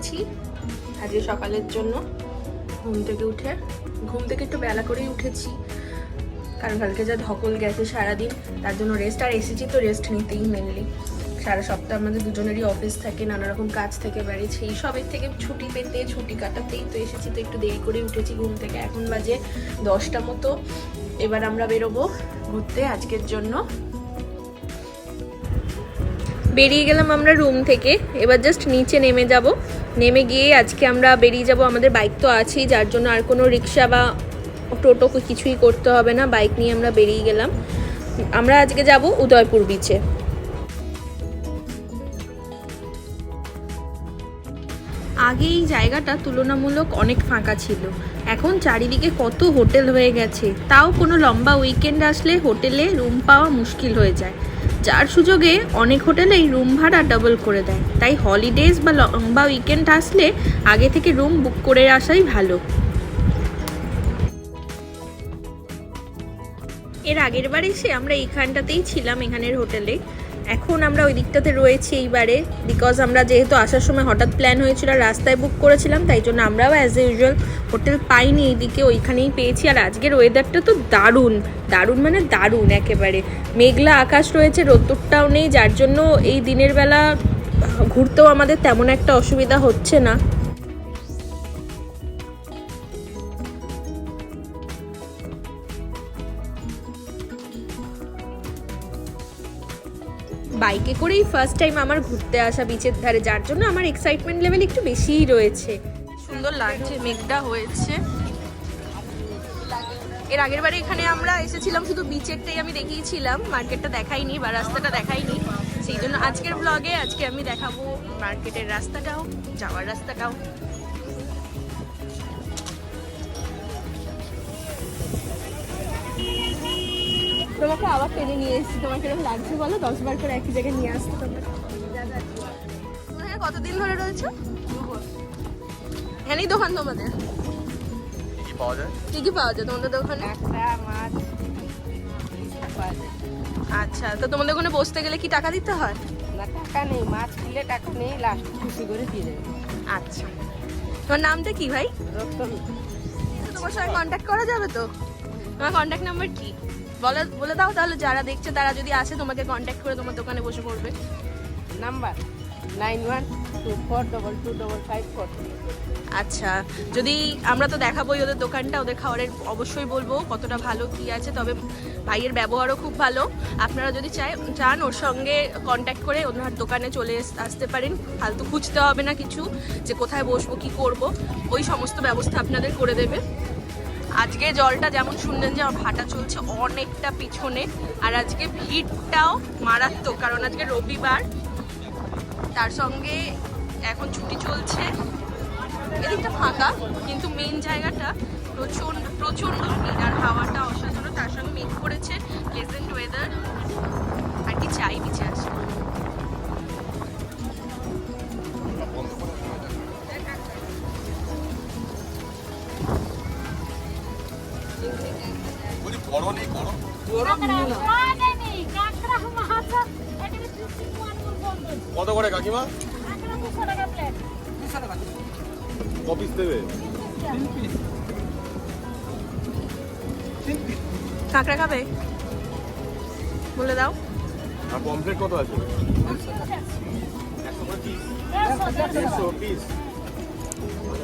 নিয়েছি আজকে সকালের জন্য। ঘুম থেকে একটু বেলা করেই উঠেছি, কারণ কালকে যা ধকল গেছে সারাদিন, তার জন্য রেস্ট। আর এসেছি তো রেস্ট নিতেই মেনলি। সারা সপ্তাহ আমাদের দুজনেরই অফিস থাকে, নানা রকম কাজ থেকে বেরিয়েছে, এই সবের থেকে ছুটি পেতে, ছুটি কাটাতেই তো এসেছি। তো একটু দেরি করে উঠেছি ঘুম থেকে। এখন বাজে 10টা মতো। এবার আমরা বেরোবো ঘুরতে আজকের জন্য। বেরিয়ে গেলাম আমরা রুম থেকে, এবার জাস্ট নিচে নেমে যাব। নেমে গিয়ে আজকে আমরা বেরিয়ে যাব। আমাদের বাইক তো আছেই, যার জন্য আর কোনো রিক্সা বা টোটো কিছুই করতে হবে না। বাইক নিয়ে আমরা বেরিয়ে গেলাম। আমরা আজকে যাব উদয়পুর বিচে। আগে এই জায়গাটা তুলনামূলক অনেক ফাঁকা ছিল, এখন চারিদিকে কত হোটেল হয়ে গেছে। তাও কোনো লম্বা উইকেন্ড আসলে হোটেলে রুম পাওয়া মুশকিল হয়ে যায়, যার সুযোগে অনেক হোটেলেই রুম ভাড়া ডাবল করে দেয়। তাই হলিডেজ বা লম্বা উইকেন্ড আসলে আগে থেকে রুম বুক করে আসাই ভালো। এর আগের বার এসে আমরা এইখানটাতেই ছিলাম, এখানের হোটেলে। এখন আমরা ওই দিকটাতে রয়েছি এইবারে, বিকজ আমরা যেহেতু আসার সময় হঠাৎ প্ল্যান হয়েছিল আর রাস্তায় বুক করেছিলাম, তাই জন্য আমরাও অ্যাজ ইউজুয়াল হোটেল পাইনি এইদিকে, ওইখানেই পেয়েছি। আর আজকের ওয়েদারটা তো দারুণ, দারুণ মানে দারুণ একেবারে। মেঘলা আকাশ রয়েছে, রোদ্দুরটাও নেই, যার জন্য এই দিনের বেলা ঘুরতেও আমাদের তেমন একটা অসুবিধা হচ্ছে না। বাইকে করেই ফার্স্ট টাইম আমার ঘুরতে আসা বিচের ধারে, যার জন্য আমার এক্সাইটমেন্ট লেভেল একটু বেশিই রয়েছে। সুন্দর লাগছে, মেঘটা হয়েছে। এর আগের বারে এখানে আমরা এসেছিলাম, শুধু বিচেরটাই আমি দেখিয়েছিলাম, মার্কেটটা দেখাইনি বা রাস্তাটা দেখাইনি। সেই জন্য আজকের ব্লগে আজকে আমি দেখাবো মার্কেটের রাস্তাটাও, যাওয়ার রাস্তাটাও। তোমাকে আবার টেনে নিয়ে এসেছি, তোমাকে এরকম লাগছে বলো? 10 বার করে একই জায়গায় নিয়ে আসতে তোমরা। কতদিন ধরে রয়েছে এখানেই দোকান তোমাদের? কি কি পাওয়া যায় তোমাদের দোকানে? মাছ। আচ্ছা, তো তোমাদের ওখানে বসতে গেলে কি টাকা দিতে হয়? না, টাকা নেই, মাছ কিনলে টাকা নেই, লাস্ট খুশি করে দিয়ে দেবে। আচ্ছা, তোমার নামটা কি ভাই? রতন। তোমার সঙ্গে কন্ট্যাক্ট করা যাবে তো? তোমার কন্ট্যাক্ট নাম্বার কি বলে দাও, তাহলে যারা দেখছে তারা যদি আসে তোমাকে কন্ট্যাক্ট করে তোমার দোকানে বসে পড়বে। নাম্বার 9124222554। আচ্ছা, যদি আমরা তো দেখাবোই ওদের দোকানটা, ওদের খাবারের অবশ্যই বলবো কতটা ভালো কি আছে। তবে ভাইয়ের ব্যবহারও খুব ভালো। আপনারা যদি চান ওর সঙ্গে কন্ট্যাক্ট করে ওনার দোকানে চলে আসতে পারেন। ফালতু খুঁজতে হবে না কিছু, যে কোথায় বসবো কি করব, ওই সমস্ত ব্যবস্থা আপনাদের করে দেবে। আজকে জলটা যেমন শুনলেন যে ভাটা চলছে অনেকটা পিছনে, আর আজকে ভিড়টাও মারাত্মক, কারণ আজকে রবিবার, তার সঙ্গে এখন ছুটি চলছে। এদিকটা ফাঁকা, কিন্তু মেন জায়গাটা প্রচণ্ড প্রচণ্ড ভিড়, আর হাওয়াটা অসাধারণ, তার সঙ্গে মেঘ করেছে, প্লেজেন্ট ওয়েদার। আর কি চাই বিচে আসে। কত করে কাকিমা? কপিস দেবে? কাঁকড়া খাবে বলে দাও। আর পমফ্রেট কত আছে? 100 পিস।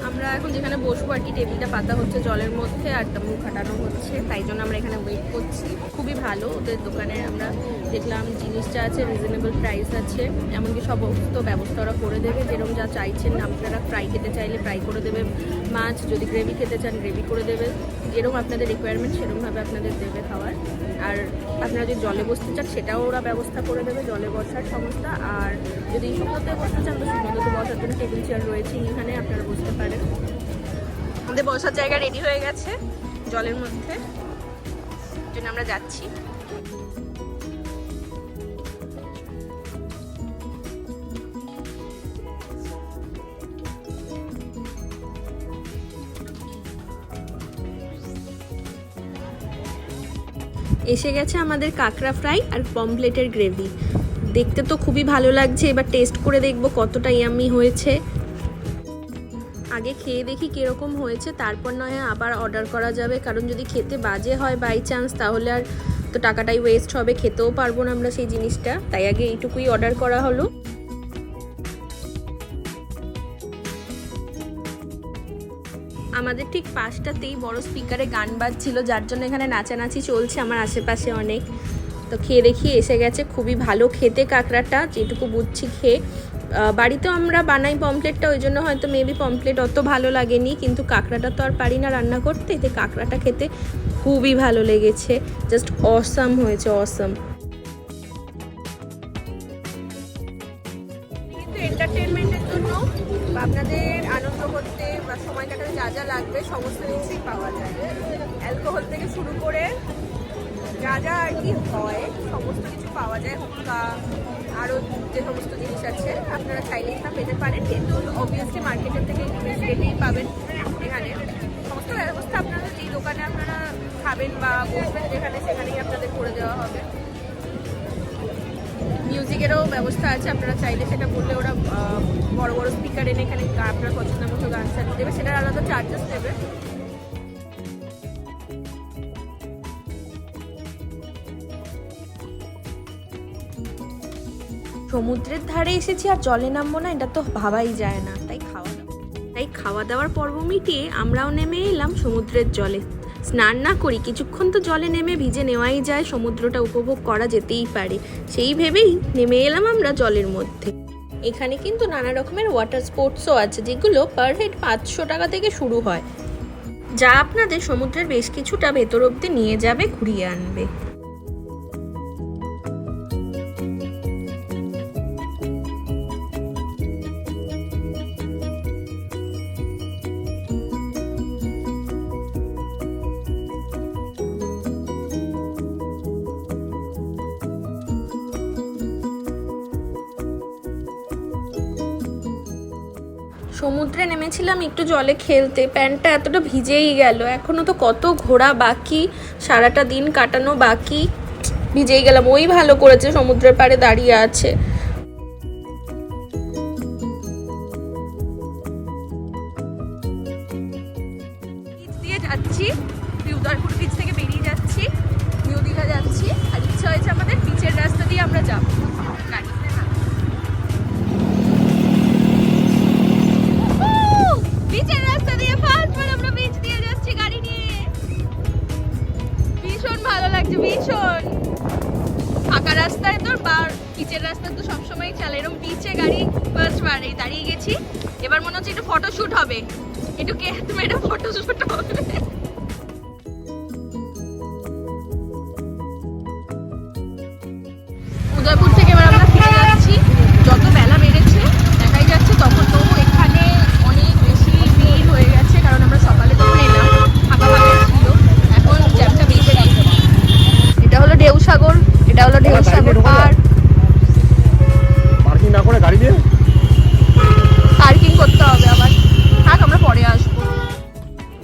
আমরা এখন যেখানে বসবো আর কি, টেবিলটা পাতা হচ্ছে জলের মধ্যে, আর মুখ খাটানো হচ্ছে, তাই জন্য আমরা এখানে ওয়েট করছি। খুবই ভালো ওদের দোকানে, আমরা দেখলাম জিনিসটা আছে, রিজনেবল প্রাইস আছে, এমনকি সমস্ত ব্যবস্থা ওরা করে দেবে, যেরকম যা চাইছেন। আপনারা ফ্রাই খেতে চাইলে ফ্রাই করে দেবে, মাছ যদি গ্রেভি খেতে চান গ্রেভি করে দেবে, যেরকম আপনাদের রিকোয়ারমেন্ট সেরকমভাবে আপনাদের দেবে খাবার। আর আপনারা যদি জলে বসতে চান সেটাও ওরা ব্যবস্থা করে দেবে, জলে বসার সমস্যা। আর যদি শুকনোতে বসতে চান তো শুকনোতে বসার জন্য টেবিল চেয়ার রয়েছে এখানে, আপনারা বসতে পারেন। আমাদের বসার জায়গা রেডি হয়ে গেছে জলের মধ্যে, জন্য আমরা যাচ্ছি। এসে গেছে আমাদের কাঁকড়া ফ্রাই আর পমফ্লেটের গ্রেভি। দেখতে তো খুবই ভালো লাগছে, এবার টেস্ট করে দেখবো কতটা ইয়াম্মি হয়েছে। আগে খেয়ে দেখি কীরকম হয়েছে, তারপর নয় আবার অর্ডার করা যাবে, কারণ যদি খেতে বাজে হয় বাই চান্স তাহলে আর তো টাকাটাই ওয়েস্ট হবে, খেতেও পারবো না আমরা সেই জিনিসটা। তাই আগে এইটুকুই অর্ডার করা হলো। আমাদের ঠিক পাশটাতেই বড় স্পিকারে গান বাজছিল, যার জন্য এখানে নাচানাচি চলছে আমার আশেপাশে অনেক। তো খেয়ে দেখি এসে গেছে, খুবই ভালো খেতে কাঁকড়াটা, যেটুকু বুঝছি খেয়ে। বাড়িতেও আমরা বানাই পমফ্লেটটা, ওই জন্য হয়তো মেবি পমফ্লেট অত ভালো লাগেনি, কিন্তু কাঁকড়াটা তো আর পারি না রান্না করতে, তো কাঁকড়াটা খেতে খুবই ভালো লেগেছে, জাস্ট অসাম হয়েছে, অসাম। কিন্তু এন্টারটেনমেন্টের জন্য বা আপনাদের আনন্দ করতে বা সময় কাটাতে যা যা লাগবে সমস্ত কিছুই পাওয়া যায়, অ্যালকোহল থেকে শুরু করে যা যা আর কি হয় সমস্ত কিছু পাওয়া যায়, হুক্কা আরও যে সমস্ত জিনিস আছে আপনারা চাইলে এটা পেতে পারেন, কিন্তু অবভিয়াসলি মার্কেটের থেকে একটু বেশি রেটেই পাবেন। এখানে সমস্ত ব্যবস্থা আপনারা যেই দোকানে আপনারা খাবেন বা বসবেন যেখানে সেখানেই আপনাদের করে দেওয়া হবে। মিউজিকেরও ব্যবস্থা আছে, আপনারা চাইলে সেটা বললে ওরা বড় বড় স্পিকার এনে এখানে আপনার পছন্দ মতো গান চালিয়ে দেবে, সেটার আলাদা চার্জেস নেবে। সমুদ্রের ধারে এসেছি আর জলে নামবো না, এটা তো ভাবাই যায় না। তাই খাওয়া দাওয়ার পর্ব মিটিয়ে আমরাও নেমে এলাম সমুদ্রের জলে। স্নান না করি কিছুক্ষণ তো জলে নেমে ভিজে নেওয়াই যায়, সমুদ্রটা উপভোগ করা যেতেই পারে, সেই ভেবেই নেমে এলাম আমরা জলের মধ্যে। এখানে কিন্তু নানা রকমের ওয়াটার স্পোর্টসও আছে, যেগুলো পার হেড 500 টাকা থেকে শুরু হয়, যা আপনাদের সমুদ্রের বেশ কিছুটা ভেতর অব্দি নিয়ে যাবে, ঘুরিয়ে আনবে। সমুদ্রে নেমেছিলাম একটু জলে খেলতে, প্যান্টটা এতটা ভিজেই গেল, এখনো তো কত ঘোরা বাকি, সারাটা দিন কাটানো বাকি, ভিজেই গেলাম। ওই ভালো করেছে সমুদ্রের পাড়ে দাঁড়িয়ে আছে। বিচ দিয়ে যাচ্ছি, উদয়পুর বিচ থেকে বেরিয়ে যাচ্ছি, নিউ দীঘা যাচ্ছি, আর ইচ্ছা হয়েছে আমাদের বিচের রাস্তা দিয়ে আমরা যাবো গাড়িতে না। বিচের রাস্তা দিয়ে ফার্স্টবার আমরা বিচ দিয়ে যাচ্ছি গাড়ি নিয়ে, ভীষণ ভালো লাগছে, ভীষণ। ফাঁকা রাস্তায় তো বিচের রাস্তা তো সবসময় চলে, এরকম বিচে গাড়ি ফার্স্টবার এই দাঁড়িয়ে গেছি। এবার মনে হচ্ছে একটু ফটোশুট হবে, একটু তুমি এটা ফটোশুট হবে। উদয়পুর থেকে এবার আমরা ফিরে যাচ্ছি, যত বেলা বেড়েছে দেখাই যাচ্ছে তখন তো এখানে অনেক বেশি ভিড় হয়ে গেছে, কারণ আমরা সকালে তখন এলাম ফাঁকা ফাঁকা ছিল, এখন জ্যামটা বেশি। এটা হলো ঢেউসাগর, এটা হলো ঢেউসাগর পার্ক। পার্কিং না করে গাড়ি দিয়ে পার্কিং করতে হবে আবার, থাক আমরা পরে আসবো।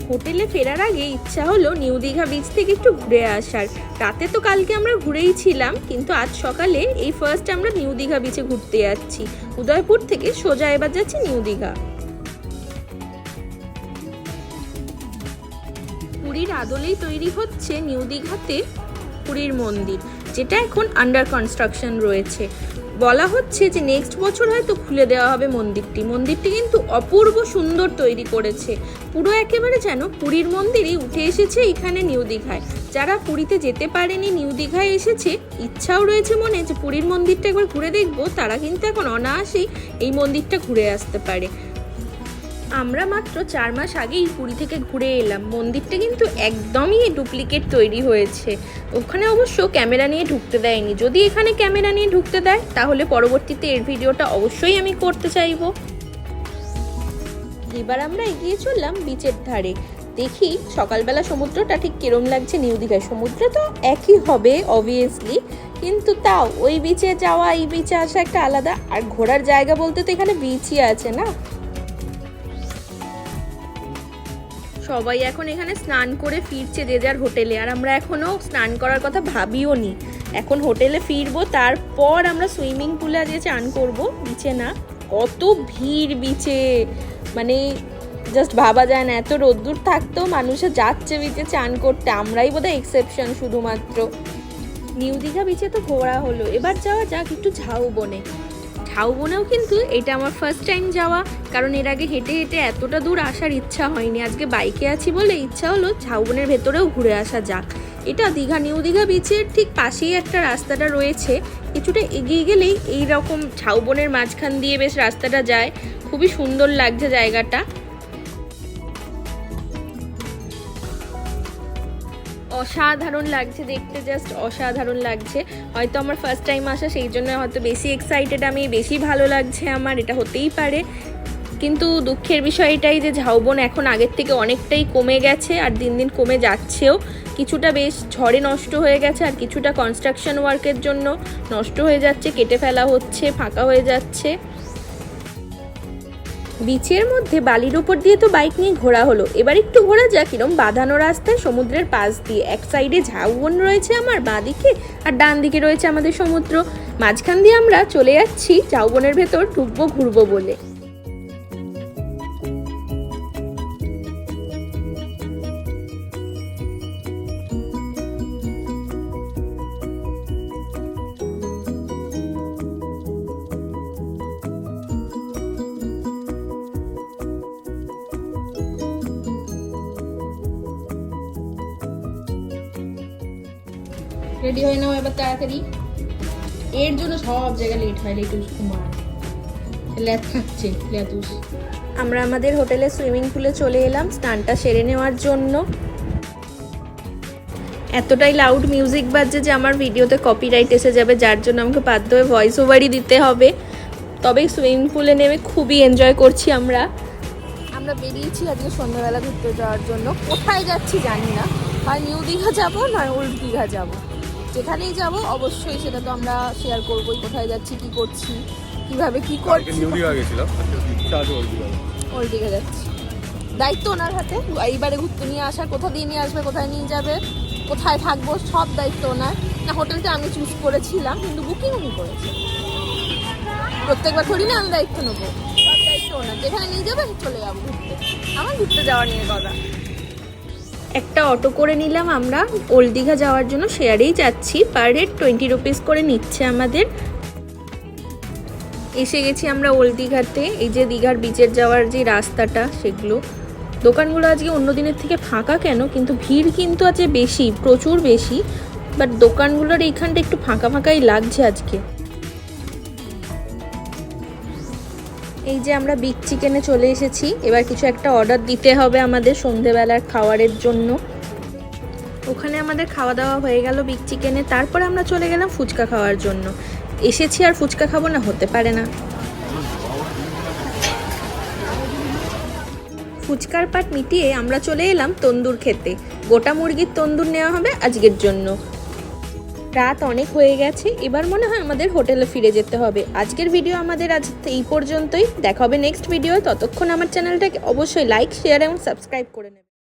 হোটেলে ফেরার আগে ইচ্ছা হলো নিউ দীঘা বিচ থেকে একটু ঘুরে আসার। রাতে তো কালকে আমরা ঘুরেই ছিলাম, কিন্তু আজ সকালে এই ফার্স্ট আমরা নিউ দীঘা বিচে ঘুরতে যাচ্ছি। উদয়পুর থেকে সোজা এবার যাচ্ছি নিউ দীঘা। পুরীর আদলেই তৈরি হচ্ছে নিউ দীঘাতে পুরীর মন্দির, যেটা এখন আন্ডার কনস্ট্রাকশন রয়েছে। বলা হচ্ছে যে নেক্সট বছর হয়তো খুলে দেওয়া হবে মন্দিরটি। মন্দিরটি কিন্তু অপূর্ব সুন্দর তৈরি করেছে, পুরো একেবারে যেন পুরীর মন্দিরই উঠে এসেছে এখানে নিউ দীঘায়। যারা পুরীতে যেতে পারেনি নিউ দীঘায় এসেছে, ইচ্ছাও রয়েছে মনে যে পুরীর মন্দিরটা একবার ঘুরে দেখবো, তারা কিন্তু এখন অনায়াসেই এই মন্দিরটা ঘুরে আসতে পারে। আমরা মাত্র 4 মাস আগেই পুরী থেকে ঘুরে এলাম। মন্দিরটা কিন্তু একদমই ডুপ্লিকেট তৈরি হয়েছে। ওখানে অবশ্য ক্যামেরা নিয়ে ঢুকতে দেয়নি, যদি এখানে ক্যামেরা নিয়ে ঢুকতে দেয় তাহলে পরবর্তীতে এর ভিডিওটা অবশ্যই আমি করতে চাইবো। এবার আমরা এগিয়ে চললাম বিচের ধারে, দেখি সকালবেলা সমুদ্রটা ঠিক কিরম লাগছে নিউ দীঘায়। সমুদ্র তো একই হবে অবভিয়াসলি, কিন্তু তাও ওই বিচে যাওয়া এই বিচে আসা একটা আলাদা। আর ঘোরার জায়গা বলতে তো এখানে বিচই আছে না। সবাই এখন এখানে স্নান করে ফিরছে যে যার হোটেলে, আর আমরা এখনো স্নান করার কথা ভাবিও নি। এখন হোটেলে ফিরবো, তারপর আমরা সুইমিং পুলে আজকে চান করবো, বিচে না। কত ভিড় বিচে, মানে জাস্ট ভাবা যায় না এত রোদ্দুর থাকতেও মানুষে যাচ্ছে বিচে চান করতে, আমরাই বোধহয় এক্সেপশন শুধুমাত্র। নিউ দীঘা বিচে তো ঘোরা হলো, এবার যাওয়া যাক একটু ঝাউবনে। ঝাউবনেও কিন্তু এটা আমার ফার্স্ট টাইম যাওয়া, কারণ এর আগে হেঁটে হেঁটে এতটা দূর আসার ইচ্ছা হয়নি। আজকে বাইকে আছি বলে ইচ্ছা হলো ঝাউবনের ভেতরেও ঘুরে আসা যাক। এটা দীঘা নিউ দীঘা বিচের ঠিক পাশেই একটা রাস্তাটা রয়েছে, কিছুটা এগিয়ে গেলেই এই রকম ঝাউবনের মাঝখান দিয়ে বেশ রাস্তাটা যায়। খুবই সুন্দর লাগছে জায়গাটা। অসাধারণ লাগছে দেখতে, জাস্ট অসাধারণ লাগছে। হয়তো আমার ফার্স্ট টাইম আসা, সেই জন্য হয়তো বেশি এক্সাইটেড আমি, বেশি ভালো লাগছে আমার, এটা হতেই পারে। কিন্তু দুঃখের বিষয় এটাই যে ঝাউবন এখন আগের থেকে অনেকটাই কমে গেছে, আর দিন দিন কমে যাচ্ছেও। কিছুটা বেশ ঝড়ে নষ্ট হয়ে গেছে, আর কিছুটা কনস্ট্রাকশন ওয়ার্কের জন্য নষ্ট হয়ে যাচ্ছে, কেটে ফেলা হচ্ছে, ফাঁকা হয়ে যাচ্ছে। বিচের মধ্যে বালির উপর দিয়ে তো বাইক নিয়ে ঘোরা হলো, এবার একটু ঘোরা যাক এরকম বাঁধানো রাস্তায় সমুদ্রের পাশ দিয়ে। এক সাইডে ঝাউবন রয়েছে আমার বাঁ দিকে, আর ডান দিকে রয়েছে আমাদের সমুদ্র। মাঝখান দিয়ে আমরা চলে যাচ্ছি ঝাউবনের ভেতর ঢুকবো ঘুরবো বলে। রেডি হয়ে নাও এবার তাড়াতাড়ি, এর জন্য সব জায়গায় লেট হয়। লেটুস কুমার থাকছে লেটুস। আমরা আমাদের হোটেলে সুইমিং পুলে চলে এলাম স্নানটা সেরে নেওয়ার জন্য। এতটাই লাউড মিউজিক বাজছে যে আমার ভিডিওতে কপিরাইট এসে যাবে, যার জন্য আমাকে বাধ্য হয়ে ভয়েস ওভারই দিতে হবে। তবে সুইমিং পুলে নেমে খুবই এনজয় করছি আমরা। আমরা বেরিয়েছি আজকে সন্ধ্যাবেলা ঘুরতে যাওয়ার জন্য। কোথায় যাচ্ছি জানি না, হয় নিউ দীঘা যাবো নয় ওল্ড দীঘা যাবো। যেখানেই যাব অবশ্যই সেটা তো আমরা শেয়ার করবোই, কোথায় যাচ্ছি, কি করছি, কিভাবে কি করছি। নিউ দীঘা গেছিলাম, ইচ্ছা আছে ওল্ড দীঘা। ওল্ড দীঘা যাচ্ছি, দায়িত্ব ওনার হাতে। এইবারে ঘুরতে নিয়ে আসা, কোথা দিয়ে নিয়ে আসবে, কোথায় নিয়ে যাবে, কোথায় থাকবো, সব দায়িত্ব ওনার। না হোটেলটা আমি চুজ করেছিলাম, কিন্তু বুকিং উনি করেছে। প্রত্যেকবার থোড়ি না আমি দায়িত্ব নেবো, সব দায়িত্ব ওনার। যেখানে নিয়ে যাবে চলে যাবো ঘুরতে, আমার ঘুরতে যাওয়া নিয়ে কথা। একটা অটো করে নিলাম আমরা ওল্ড দীঘা যাওয়ার জন্য, শেয়ারেই যাচ্ছি। পার হেড 20 রুপিস করে নিচ্ছে আমাদের। এসে গেছি আমরা ওল্ড দীঘাতে। এই যে দীঘার বিচের যাওয়ার যে রাস্তাটা, সেগুলো দোকানগুলো আজকে অন্য দিনের থেকে ফাঁকা কেন, কিন্তু ভিড় কিন্তু আজকে বেশি, প্রচুর বেশি। বাট দোকানগুলোর এইখানটা একটু ফাঁকা ফাঁকাই লাগছে আজকে। এই যে আমরা বিগ চিকেনে চলে এসেছি, এবার কিছু একটা অর্ডার দিতে হবে আমাদের সন্ধেবেলার খাবারের জন্য। ওখানে আমাদের খাওয়া দাওয়া হয়ে গেল বিগ চিকেনে, তারপরে আমরা চলে গেলাম ফুচকা খাওয়ার জন্য। এসেছি আর ফুচকা খাবো না, হতে পারে না। ফুচকার পাট মিটিয়ে আমরা চলে এলাম তন্দুর খেতে। গোটা মুরগির তন্দুর নেওয়া হবে আজকের জন্য। রাত অনেক হয়ে গেছে, এবার মনে হয় আমাদের হোটেলে ফিরে যেতে হবে। আজকের ভিডিও আমাদের আজ এই পর্যন্তই, দেখা হবে নেক্সট ভিডিও। ততক্ষণ আমার চ্যানেলটাকে অবশ্যই লাইক, শেয়ার এবং সাবস্ক্রাইব করে নেবেন।